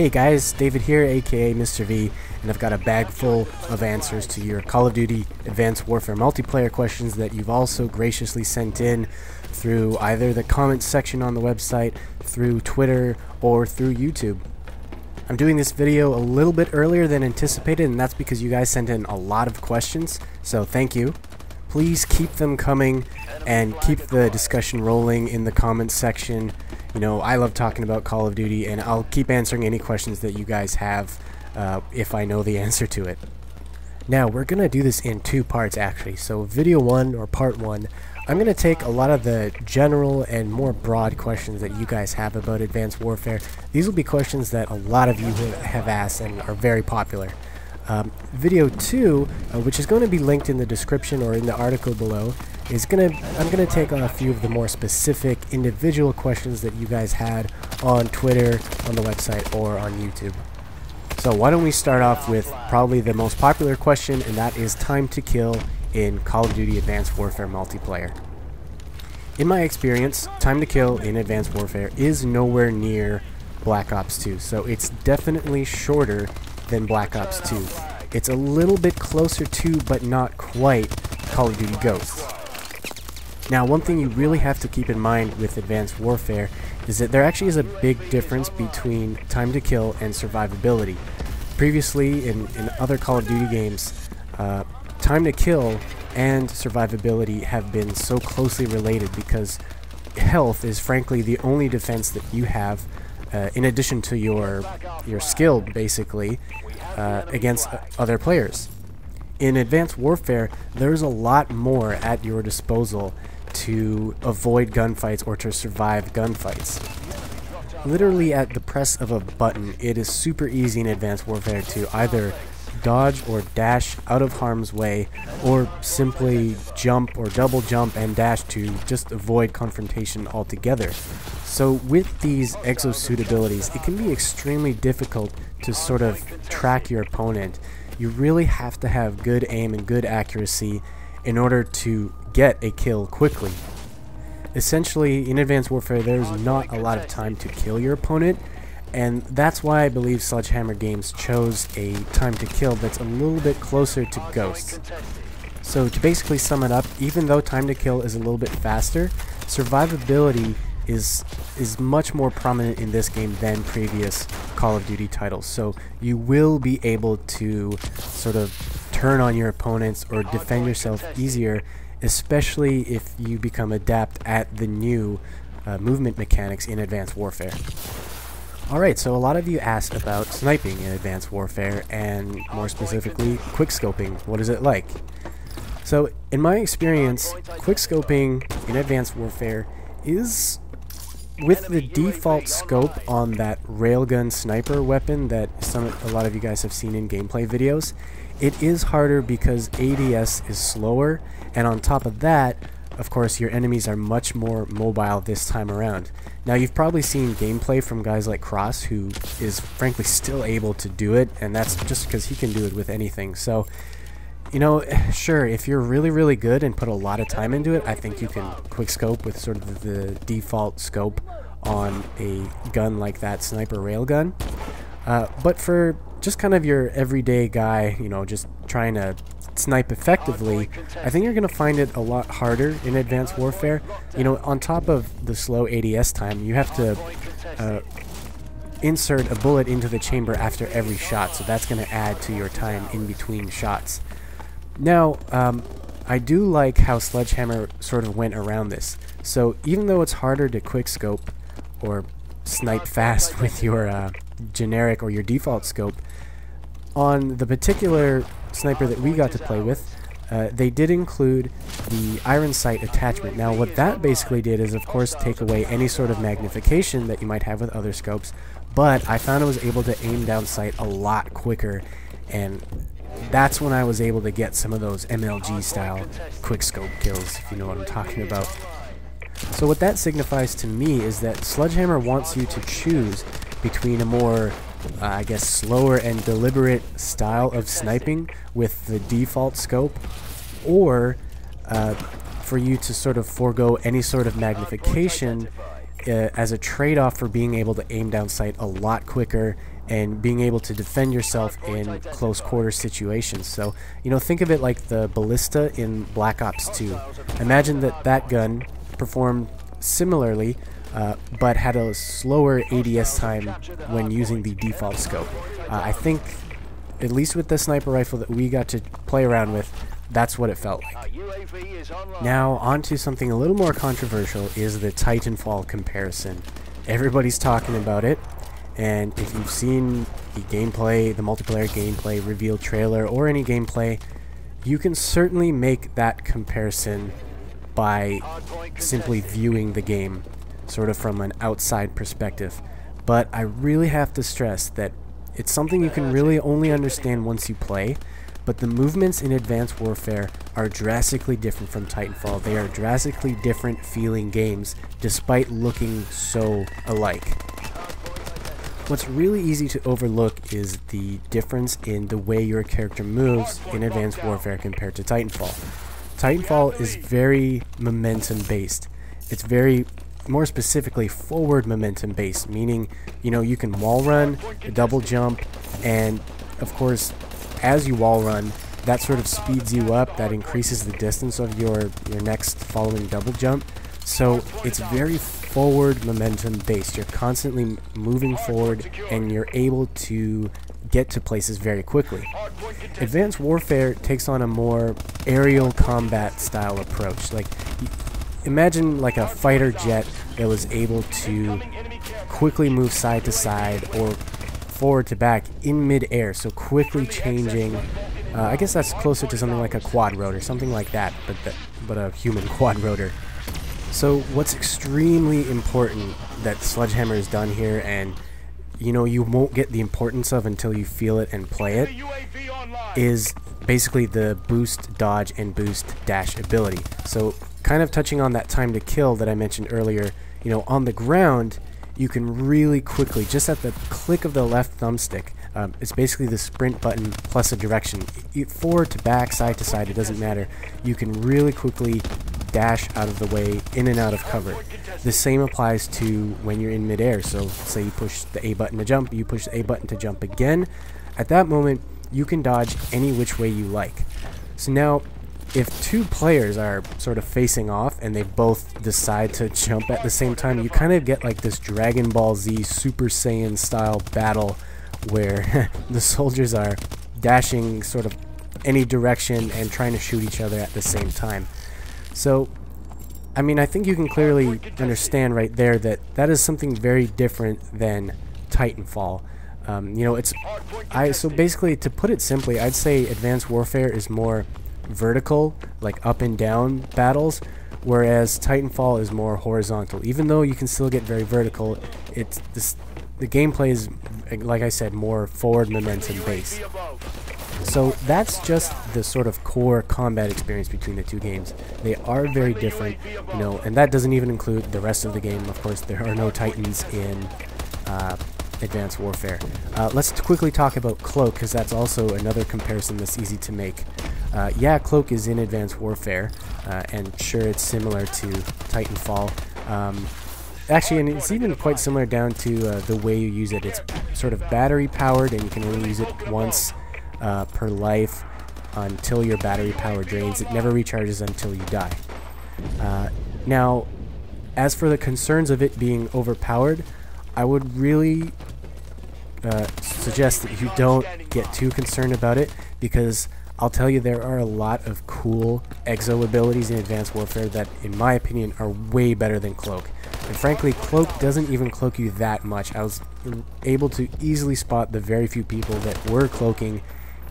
Hey guys, David here, aka Mr. V, and I've got a bag full of answers to your Call of Duty Advanced Warfare multiplayer questions that you've also graciously sent in through either the comments section on the website, through Twitter, or through YouTube. I'm doing this video a little bit earlier than anticipated, and that's because you guys sent in a lot of questions, so thank you. Please keep them coming and keep the discussion rolling in the comments section. You know, I love talking about Call of Duty, and I'll keep answering any questions that you guys have if I know the answer to it. Now, we're going to do this in two parts actually. So video 1 or part 1, I'm going to take a lot of the general and more broad questions that you guys have about Advanced Warfare. These will be questions that a lot of you have asked and are very popular. Video 2, which is going to be linked in the description or in the article below, I'm gonna take on a few of the more specific individual questions that you guys had on Twitter, on the website, or on YouTube. So why don't we start off with probably the most popular question, and that is time to kill in Call of Duty Advanced Warfare multiplayer. In my experience, time to kill in Advanced Warfare is nowhere near Black Ops 2, so it's definitely shorter than Black Ops 2. It's a little bit closer to, but not quite, Call of Duty Ghosts. Now, one thing you really have to keep in mind with Advanced Warfare is that there actually is a big difference between time to kill and survivability. Previously, in other Call of Duty games, time to kill and survivability have been so closely related because health is frankly the only defense that you have in addition to your skill, basically, against other players. In Advanced Warfare, there's a lot more at your disposal to avoid gunfights or to survive gunfights. Literally at the press of a button, it is super easy in Advanced Warfare to either dodge or dash out of harm's way, or simply jump or double jump and dash to just avoid confrontation altogether. So with these exosuit abilities, it can be extremely difficult to sort of track your opponent. You really have to have good aim and good accuracy in order to get a kill quickly. Essentially, in Advanced Warfare, there's not a lot of time to kill your opponent, and that's why I believe Sledgehammer Games chose a time to kill that's a little bit closer to Ghosts. So to basically sum it up, even though time to kill is a little bit faster, survivability is much more prominent in this game than previous Call of Duty titles. So you will be able to sort of turn on your opponents or defend yourself easier, especially if you become adept at the new movement mechanics in Advanced Warfare. Alright, so a lot of you asked about sniping in Advanced Warfare, and more specifically, quickscoping. What is it like? So, in my experience, quickscoping in Advanced Warfare is, with the default scope on that railgun sniper weapon that a lot of you guys have seen in gameplay videos, it is harder because ADS is slower, and on top of that, of course, your enemies are much more mobile this time around. Now, you've probably seen gameplay from guys like Cross, who is frankly still able to do it, and that's just because he can do it with anything. So, you know, sure, if you're really good and put a lot of time into it, I think you can quickscope with sort of the default scope on a gun like that sniper railgun. But for just kind of your everyday guy, you know, just trying to snipe effectively, I think you're going to find it a lot harder in Advanced Warfare. You know, on top of the slow ADS time, you have to insert a bullet into the chamber after every shot, so that's going to add to your time in between shots. Now, I do like how Sledgehammer sort of went around this. So even though it's harder to quickscope or snipe fast with your generic or your default scope, on the particular sniper that we got to play with, they did include the iron sight attachment. Now what that basically did is, of course, take away any sort of magnification that you might have with other scopes, but I found I was able to aim down sight a lot quicker, and that's when I was able to get some of those MLG style quickscope kills, if you know what I'm talking about. So what that signifies to me is that Sledgehammer wants you to choose between a more I guess slower and deliberate style of sniping with the default scope, or for you to sort of forego any sort of magnification as a trade-off for being able to aim down sight a lot quicker and being able to defend yourself in close quarter situations. So, think of it like the ballista in Black Ops 2. Imagine that gun performed similarly, but had a slower ADS time when using the default scope. I think, at least with the sniper rifle that we got to play around with, that's what it felt like. Now, on to something a little more controversial is the Titanfall comparison. Everybody's talking about it. And if you've seen the gameplay, the multiplayer gameplay reveal trailer, or any gameplay, you can certainly make that comparison by simply viewing the game sort of from an outside perspective. But I really have to stress that it's something you can really only understand once you play, but the movements in Advanced Warfare are drastically different from Titanfall. They are drastically different feeling games, despite looking so alike. What's really easy to overlook is the difference in the way your character moves in Advanced Warfare compared to Titanfall. Titanfall is very momentum based. It's very, more specifically, forward momentum based, meaning, you can wall run, double jump, and of course, as you wall run, that sort of speeds you up, that increases the distance of your next following double jump. So it's very forward momentum based. You're constantly moving forward and you're able to get to places very quickly. Advanced Warfare takes on a more aerial combat style approach. Like, imagine like a fighter jet that was able to quickly move side to side or forward to back in mid-air, so quickly changing. I guess that's closer to something like a quad rotor, something like that, but a human quad rotor. So what's extremely important that Sledgehammer has done here, and you won't get the importance of until you feel it and play it, is basically the boost, dodge, and boost dash ability. So kind of touching on that time to kill that I mentioned earlier, on the ground, you can really quickly, just at the click of the left thumbstick, it's basically the sprint button plus a direction. Forward to back, side to side, it doesn't matter. You can really quickly dash out of the way, in and out of cover. The same applies to when you're in midair. So say you push the A button to jump, you push the A button to jump again. At that moment, you can dodge any which way you like. So now, if two players are sort of facing off and they both decide to jump at the same time, you kind of get like this Dragon Ball Z Super Saiyan style battle where the soldiers are dashing sort of any direction and trying to shoot each other at the same time. So, I mean, I think you can clearly understand right there that that is something very different than Titanfall. So basically, to put it simply, I'd say Advanced Warfare is more vertical, like up and down battles, whereas Titanfall is more horizontal. Even though you can still get very vertical, the gameplay is, like I said, more forward momentum based. So that's just the sort of core combat experience between the two games. They are very different, and that doesn't even include the rest of the game. Of course, there are no Titans in Advanced Warfare. Let's quickly talk about Cloak, because that's also another comparison that's easy to make. Yeah, Cloak is in Advanced Warfare, and sure, it's similar to Titanfall. Actually, and it's even quite similar down to the way you use it. It's sort of battery powered, and you can only use it once per life until your battery power drains. It never recharges until you die. Now, as for the concerns of it being overpowered, I would really suggest that you don't get too concerned about it, because I'll tell you, there are a lot of cool exo abilities in Advanced Warfare that, in my opinion, are way better than Cloak. And frankly, Cloak doesn't even cloak you that much. I was able to easily spot the very few people that were cloaking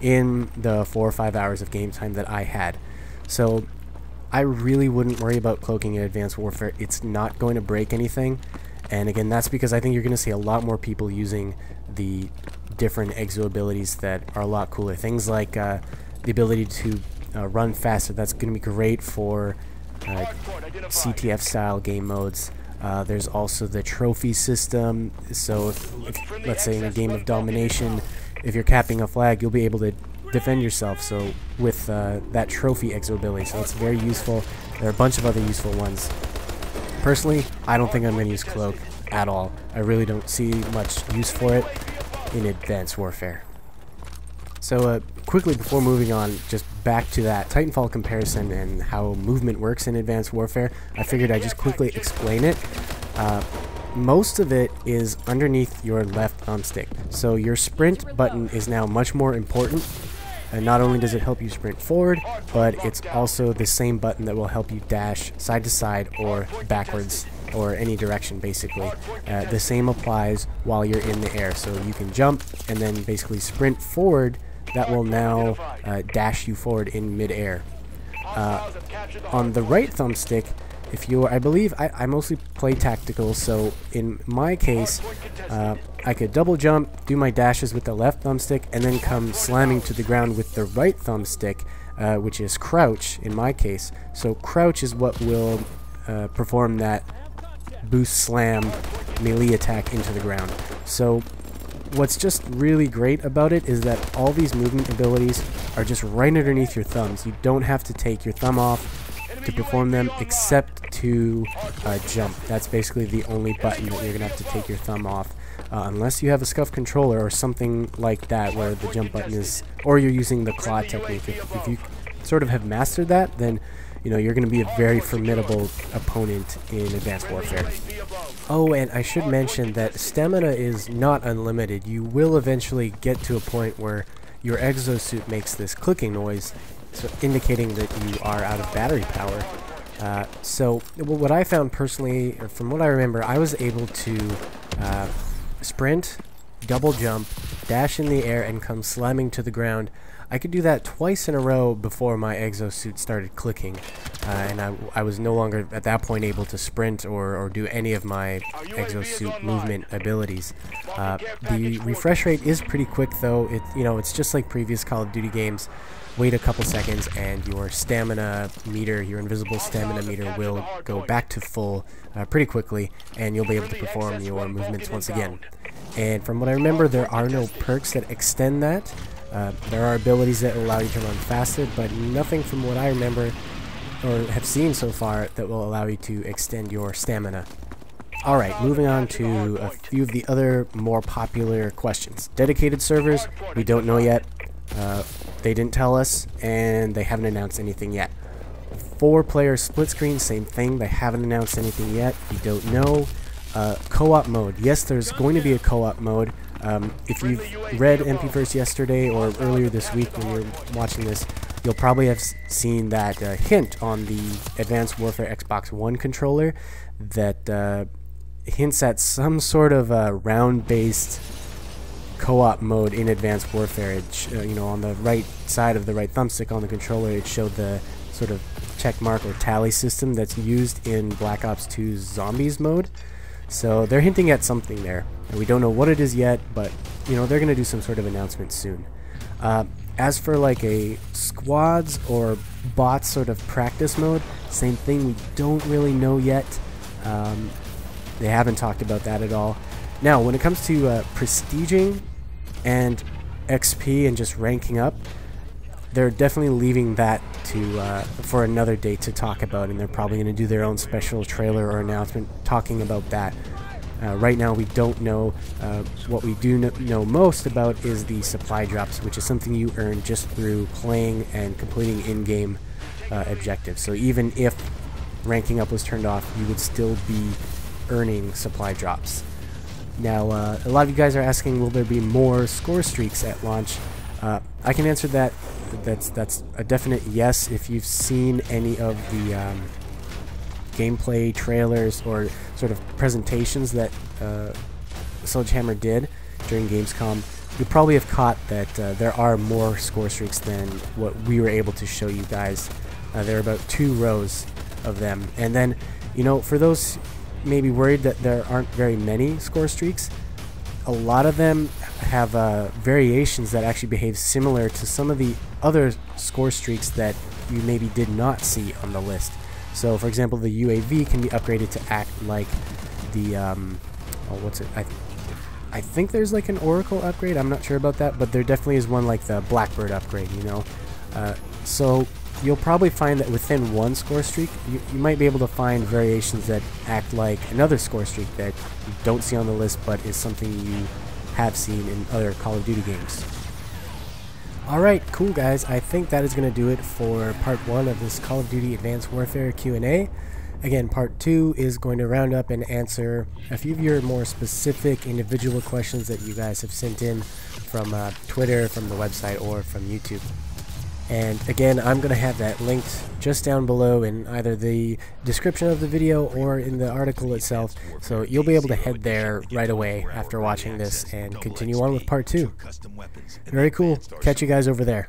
in the 4 or 5 hours of game time that I had. So I really wouldn't worry about cloaking in Advanced Warfare. It's not going to break anything. And again, that's because I think you're going to see a lot more people using the different exo abilities that are a lot cooler. Things like the ability to run faster. That's going to be great for CTF style game modes. There's also the trophy system. So if, let's say in a game of domination, if you're capping a flag, you'll be able to defend yourself. So with that trophy exo ability, so it's very useful. There are a bunch of other useful ones. Personally, I don't think I'm going to use Cloak at all. I really don't see much use for it. in Advanced Warfare. So quickly before moving on, just back to that Titanfall comparison and how movement works in Advanced Warfare, I figured I'd just quickly explain it. Most of it is underneath your left thumbstick. So your sprint button is now much more important. And not only does it help you sprint forward, but it's also the same button that will help you dash side to side or backwards or any direction basically. The same applies while you're in the air. So you can jump and then basically sprint forward. That will now dash you forward in mid-air. On the right thumbstick, if you're, I believe, I mostly play tactical, so in my case, I could double jump, do my dashes with the left thumbstick, and then come slamming to the ground with the right thumbstick, which is crouch in my case. So crouch is what will perform that boost slam melee attack into the ground. So what's just really great about it is that all these movement abilities are just right underneath your thumbs. You don't have to take your thumb off to perform them, except to jump. That's basically the only button that you're gonna have to take your thumb off, unless you have a scuff controller or something like that where the jump button is, or you're using the claw technique. If you sort of have mastered that, then you know you're gonna be a very formidable opponent in Advanced Warfare. Oh, and I should mention that stamina is not unlimited. You will eventually get to a point where your exosuit makes this clicking noise, so indicating that you are out of battery power. So what I found personally, or from what I remember, I was able to sprint, double jump, dash in the air, and come slamming to the ground. I could do that twice in a row before my exosuit started clicking, and I was no longer at that point able to sprint or do any of my exosuit movement abilities. The refresh rate is pretty quick though. It's just like previous Call of Duty games. Wait a couple seconds and your stamina meter, your invisible stamina meter, will go back to full pretty quickly, and you'll be able to perform your movements once again. And from what I remember, there are no perks that extend that. There are abilities that allow you to run faster, but nothing from what I remember or have seen so far that will allow you to extend your stamina. Alright, moving on to a few of the other more popular questions. Dedicated servers, we don't know yet. They didn't tell us, and they haven't announced anything yet. 4-player split screen, same thing. They haven't announced anything yet. We don't know. Co-op mode. Yes, there's going to be a co-op mode. If you've read MP First yesterday or earlier this week when you're watching this, you'll probably have seen that hint on the Advanced Warfare Xbox One controller that hints at some sort of round-based co-op mode in Advanced Warfare. On the right side of the right thumbstick on the controller, it showed the sort of check mark or tally system that's used in Black Ops 2's Zombies mode. So they're hinting at something there. And we don't know what it is yet, but they're going to do some sort of announcement soon. As for like a squads or bots sort of practice mode, same thing. We don't really know yet. They haven't talked about that at all. Now, when it comes to prestiging and XP and just ranking up, they're definitely leaving that to for another day to talk about, and they're probably going to do their own special trailer or announcement talking about that. Right now, we don't know. What we do know most about is the supply drops, which is something you earn just through playing and completing in-game objectives. So even if ranking up was turned off, you would still be earning supply drops. Now, a lot of you guys are asking, will there be more score streaks at launch? I can answer that. That's a definite yes. If you've seen any of the gameplay trailers or sort of presentations that Sledgehammer did during Gamescom, you probably have caught that there are more score streaks than what we were able to show you guys. There are about 2 rows of them. And then, for those maybe worried that there aren't very many score streaks, a lot of them have variations that actually behave similar to some of the other score streaks that you maybe did not see on the list. So, for example, the UAV can be upgraded to act like the I think there's like an Oracle upgrade. I'm not sure about that, but there definitely is one like the Blackbird upgrade. So you'll probably find that within one score streak, you might be able to find variations that act like another score streak that you don't see on the list, but is something you have seen in other Call of Duty games. Alright, cool guys, I think that is going to do it for part 1 of this Call of Duty Advanced Warfare Q&A. Again, part 2 is going to round up and answer a few of your more specific individual questions that you guys have sent in from Twitter, from the website, or from YouTube. And again, I'm going to have that linked just down below in either the description of the video or in the article itself, so you'll be able to head there right away after watching this and continue on with part 2. Very cool. Catch you guys over there.